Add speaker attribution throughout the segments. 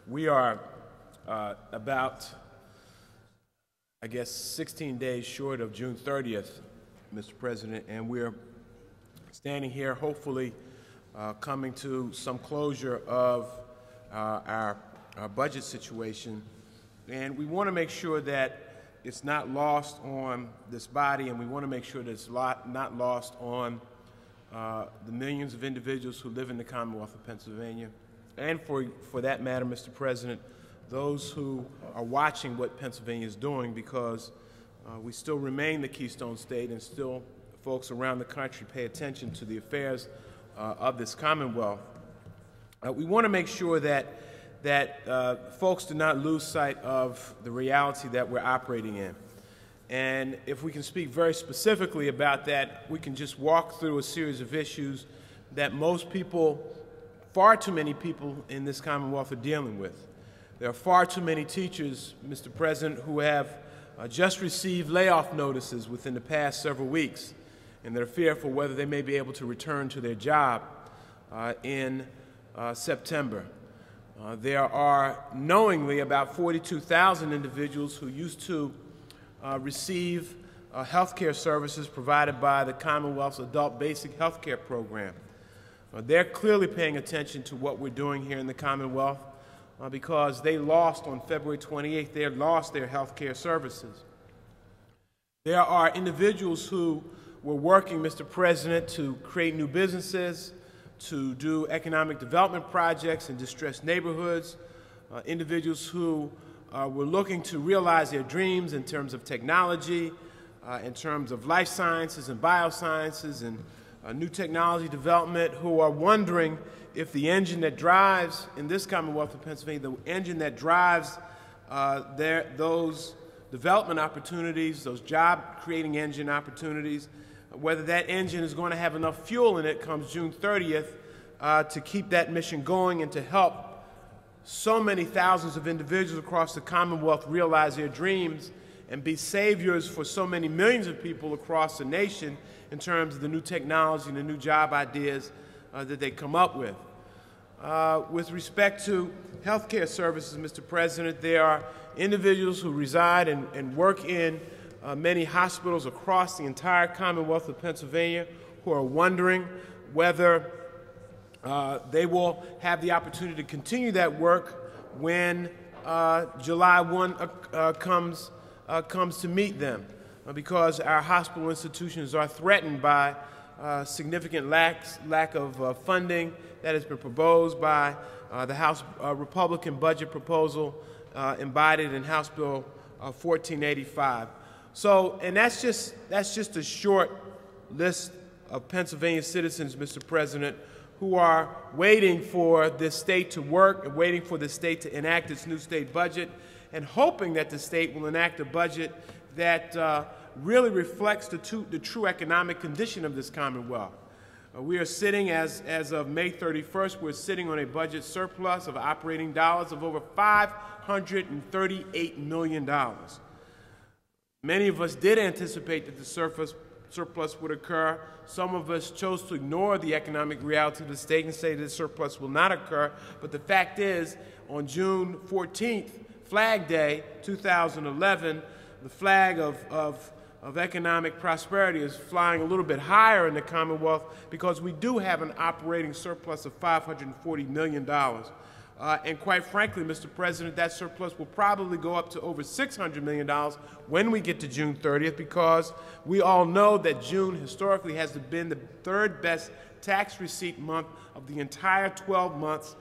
Speaker 1: We are about, I guess, 16 days short of June 30th, Mr. President, and we're standing here hopefully coming to some closure of our budget situation. And we want to make sure that it's not lost on this body, and we want to make sure that it's not lost on the millions of individuals who live in the Commonwealth of Pennsylvania, and for that matter, Mr. President, those who are watching what Pennsylvania is doing, because we still remain the Keystone State, and still folks around the country pay attention to the affairs of this Commonwealth. We want to make sure that folks do not lose sight of the reality that we're operating in. And if we can speak very specifically about that, we can just walk through a series of issues that most people, far too many people in this Commonwealth are dealing with. There are far too many teachers, Mr. President, who have just received layoff notices within the past several weeks, and they're fearful whether they may be able to return to their job in September. There are knowingly about 42,000 individuals who used to receive health care services provided by the Commonwealth's Adult Basic Health Care Program. They're clearly paying attention to what we're doing here in the Commonwealth because they lost on February 28th, they lost their health care services. There are individuals who were working, Mr. President, to create new businesses, to do economic development projects in distressed neighborhoods, individuals who were looking to realize their dreams in terms of technology, in terms of life sciences and biosciences and new technology development, who are wondering if the engine that drives, in this Commonwealth of Pennsylvania, the engine that drives those development opportunities, those job-creating engine opportunities, whether that engine is going to have enough fuel in it comes June 30th to keep that mission going and to help so many thousands of individuals across the Commonwealth realize their dreams and be saviors for so many millions of people across the nation in terms of the new technology and the new job ideas that they come up with. With respect to health care services, Mr. President, there are individuals who reside and work in many hospitals across the entire Commonwealth of Pennsylvania who are wondering whether they will have the opportunity to continue that work when July 1 comes to meet them, because our hospital institutions are threatened by significant lack of funding that has been proposed by the House Republican budget proposal embodied in House Bill 1485. So, and that's just a short list of Pennsylvania citizens, Mr. President, who are waiting for this state to work and waiting for the state to enact its new state budget and hoping that the state will enact a budget that really reflects the true economic condition of this Commonwealth. We are sitting, as of May 31st, we're sitting on a budget surplus of operating dollars of over $538 million. Many of us did anticipate that the surplus would occur. Some of us chose to ignore the economic reality of the state and say that the surplus will not occur. But the fact is, on June 14th, Flag Day 2011, the flag of economic prosperity is flying a little bit higher in the Commonwealth because we do have an operating surplus of $540 million. And quite frankly, Mr. President, that surplus will probably go up to over $600 million when we get to June 30th, because we all know that June historically has been the third best tax receipt month of the entire 12 months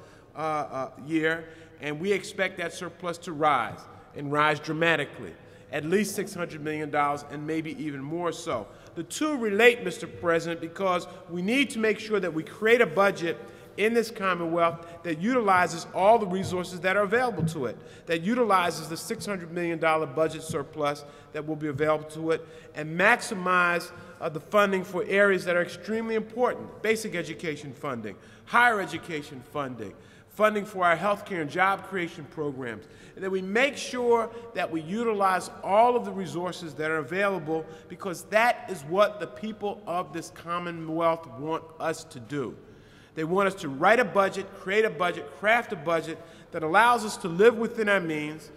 Speaker 1: year, and we expect that surplus to rise, and rise dramatically, at least $600 million and maybe even more so. The two relate, Mr. President, because we need to make sure that we create a budget in this Commonwealth that utilizes all the resources that are available to it, that utilizes the $600 million budget surplus that will be available to it, and maximize the funding for areas that are extremely important: basic education funding, higher education funding, funding for our health care and job creation programs, and that we make sure that we utilize all of the resources that are available, because that is what the people of this Commonwealth want us to do. They want us to write a budget, create a budget, craft a budget that allows us to live within our means,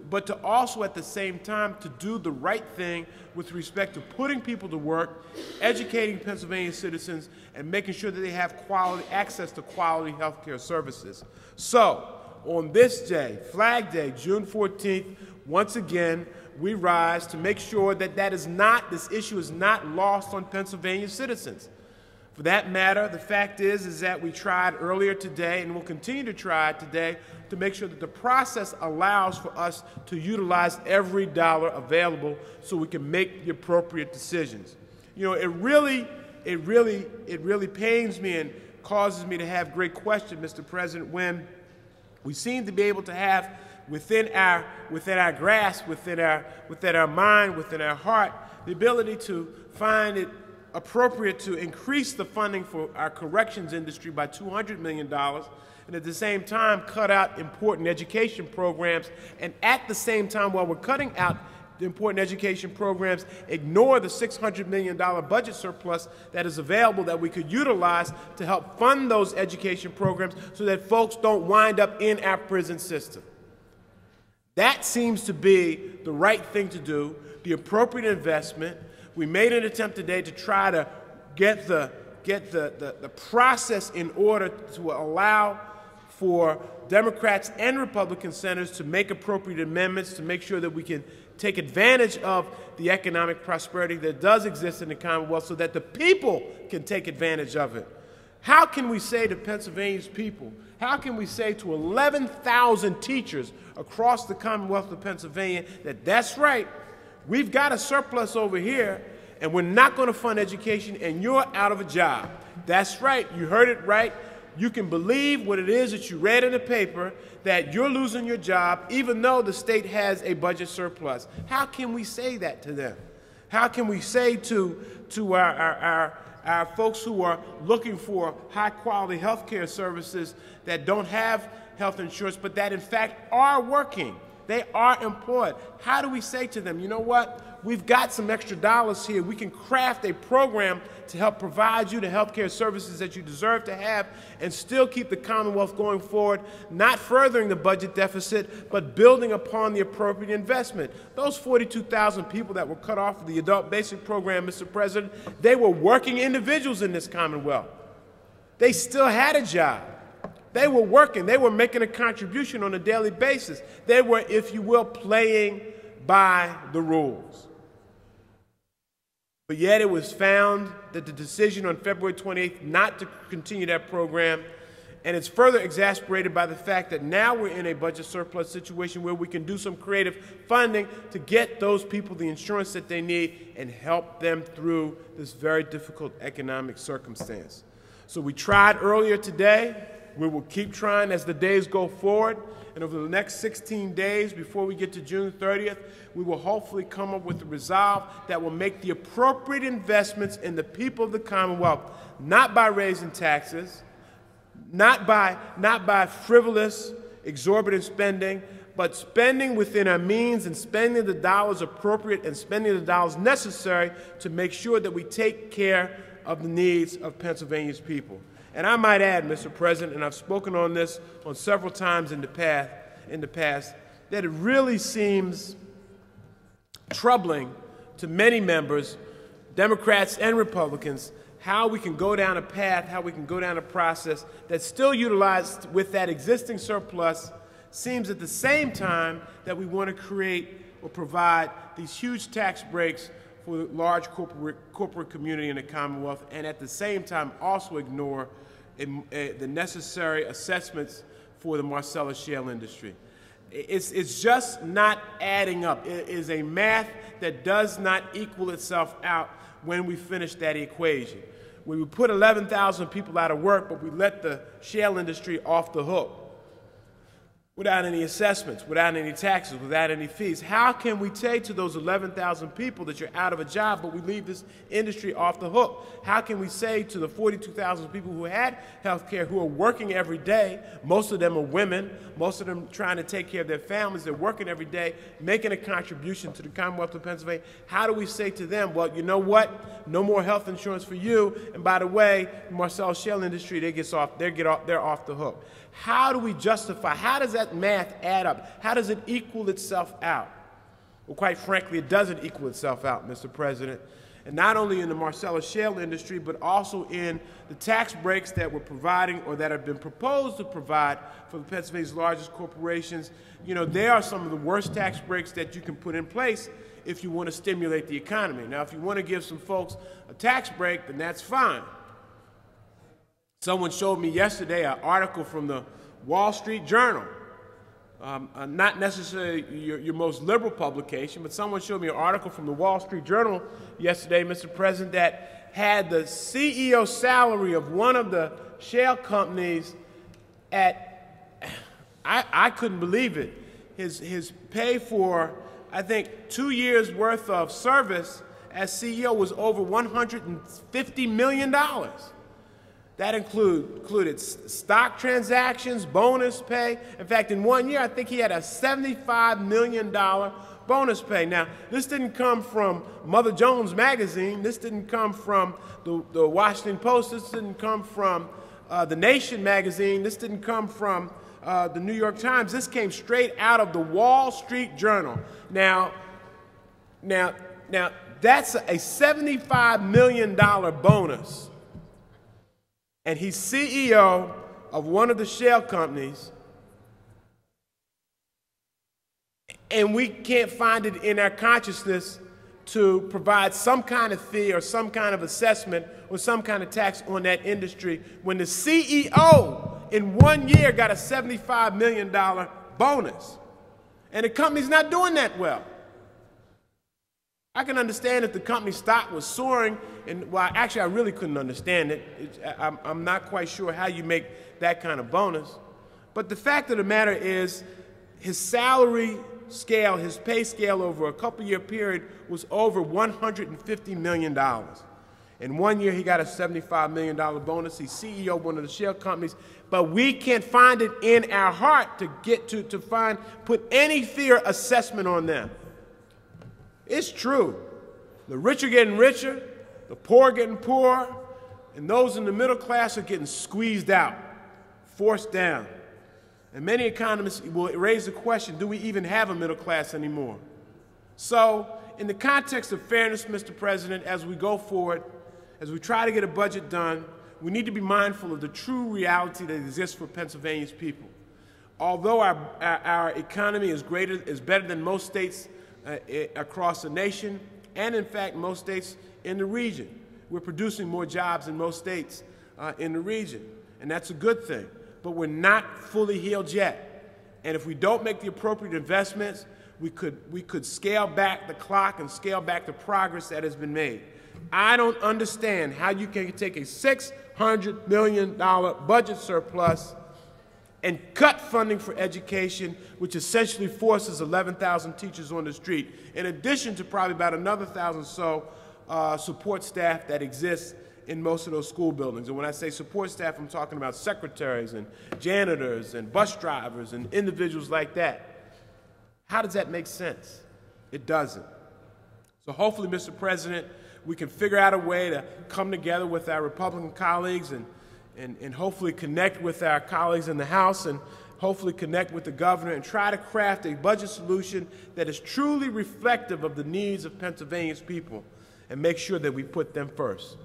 Speaker 1: but to also at the same time to do the right thing with respect to putting people to work, educating Pennsylvania citizens, and making sure that they have quality access to quality health care services. So, on this day, Flag Day, June 14th, once again, we rise to make sure that this issue is not lost on Pennsylvania citizens. For that matter, the fact is that we tried earlier today and will continue to try today to make sure that the process allows for us to utilize every dollar available so we can make the appropriate decisions. You know, it really pains me and causes me to have great question, Mr. President, when we seem to be able to have within our grasp, within our mind, within our heart, the ability to find it appropriate to increase the funding for our corrections industry by $200 million, and at the same time cut out important education programs, and at the same time, while we're cutting out the important education programs, ignore the $600 million budget surplus that is available that we could utilize to help fund those education programs so that folks don't wind up in our prison system. That seems to be the right thing to do, the appropriate investment. We made an attempt today to try to get the process in order to allow for Democrats and Republican senators to make appropriate amendments to make sure that we can take advantage of the economic prosperity that does exist in the Commonwealth so that the people can take advantage of it. How can we say to Pennsylvania's people, how can we say to 11,000 teachers across the Commonwealth of Pennsylvania that that's right, we've got a surplus over here and we're not going to fund education and you're out of a job? That's right, you heard it right. You can believe what it is that you read in the paper, that you're losing your job even though the state has a budget surplus. How can we say that to them? How can we say to our folks who are looking for high-quality health care services that don't have health insurance but that in fact are working, they are employed, how do we say to them, you know what, we've got some extra dollars here, we can craft a program to help provide you the health care services that you deserve to have and still keep the Commonwealth going forward, not furthering the budget deficit, but building upon the appropriate investment. Those 42,000 people that were cut off of the adult basic program, Mr. President, they were working individuals in this Commonwealth. They still had a job. They were working. They were making a contribution on a daily basis. They were, if you will, playing by the rules. But yet it was found that the decision on February 28th not to continue that program, and it's further exasperated by the fact that now we're in a budget surplus situation where we can do some creative funding to get those people the insurance that they need and help them through this very difficult economic circumstance. So we tried earlier today. We will keep trying as the days go forward, and over the next 16 days before we get to June 30th, we will hopefully come up with a resolve that will make the appropriate investments in the people of the Commonwealth, not by raising taxes, not by frivolous, exorbitant spending, but spending within our means and spending the dollars appropriate and spending the dollars necessary to make sure that we take care of the needs of Pennsylvania's people. And I might add, Mr. President, and I've spoken on this on several times in the past, that it really seems troubling to many members, Democrats and Republicans, how we can go down a path, how we can go down a process that's still utilized with that existing surplus, seems at the same time that we want to create or provide these huge tax breaks for the large corporate community in the Commonwealth, and at the same time also ignore the necessary assessments for the Marcellus shale industry. It's just not adding up. It is a math that does not equal itself out when we finish that equation. When we put 11,000 people out of work, but we let the shale industry off the hook. without any assessments, without any taxes, without any fees? How can we say to those 11,000 people that you're out of a job, but we leave this industry off the hook? How can we say to the 42,000 people who had health care, who are working every day, most of them are women, most of them trying to take care of their families, they're working every day, making a contribution to the Commonwealth of Pennsylvania, how do we say to them, well, you know what, no more health insurance for you, and by the way, the Marcellus Shale industry, they're off the hook? How do we justify, how does that math add up? How does it equal itself out? Well, quite frankly, it doesn't equal itself out, Mr. President. And not only in the Marcellus Shale industry, but also in the tax breaks that we're providing or that have been proposed to provide for the Pennsylvania's largest corporations. You know, they are some of the worst tax breaks that you can put in place if you want to stimulate the economy. Now, if you want to give some folks a tax break, then that's fine. Someone showed me yesterday an article from the Wall Street Journal, not necessarily your most liberal publication, but someone showed me an article from the Wall Street Journal yesterday, Mr. President, that had the CEO salary of one of the shale companies at, I couldn't believe it, his pay for, I think, 2 years worth of service as CEO was over $150 million. That included stock transactions, bonus pay. In fact, in 1 year, I think he had a $75 million bonus pay. Now, this didn't come from Mother Jones magazine. This didn't come from the Washington Post. This didn't come from the Nation magazine. This didn't come from the New York Times. This came straight out of the Wall Street Journal. Now, that's a $75 million bonus. And he's CEO of one of the shale companies, and we can't find it in our consciousness to provide some kind of fee or some kind of assessment or some kind of tax on that industry when the CEO in 1 year got a $75 million bonus. And the company's not doing that well. I can understand if the company's stock was soaring, and well, actually, I really couldn't understand it. I'm not quite sure how you make that kind of bonus. But the fact of the matter is, his salary scale, his pay scale over a couple-year period was over $150 million. In 1 year, he got a $75 million bonus. He's CEO of one of the shale companies. But we can't find it in our heart to get to put any fair assessment on them. It's true. The rich are getting richer, the poor are getting poorer, and those in the middle class are getting squeezed out, forced down. And many economists will raise the question, do we even have a middle class anymore? So, in the context of fairness, Mr. President, as we go forward, as we try to get a budget done, we need to be mindful of the true reality that exists for Pennsylvania's people. Although our economy is better than most states across the nation, and in fact most states in the region. We're producing more jobs in most states in the region, and that's a good thing. But we're not fully healed yet. And if we don't make the appropriate investments, we could scale back the clock and scale back the progress that has been made. I don't understand how you can take a $600 million budget surplus and cut funding for education, which essentially forces 11,000 teachers on the street, in addition to probably about another 1,000 so support staff that exists in most of those school buildings. And when I say support staff, I'm talking about secretaries and janitors and bus drivers and individuals like that. How does that make sense? It doesn't. So hopefully, Mr. President, we can figure out a way to come together with our Republican colleagues and hopefully connect with our colleagues in the House and hopefully connect with the governor and try to craft a budget solution that is truly reflective of the needs of Pennsylvania's people and make sure that we put them first.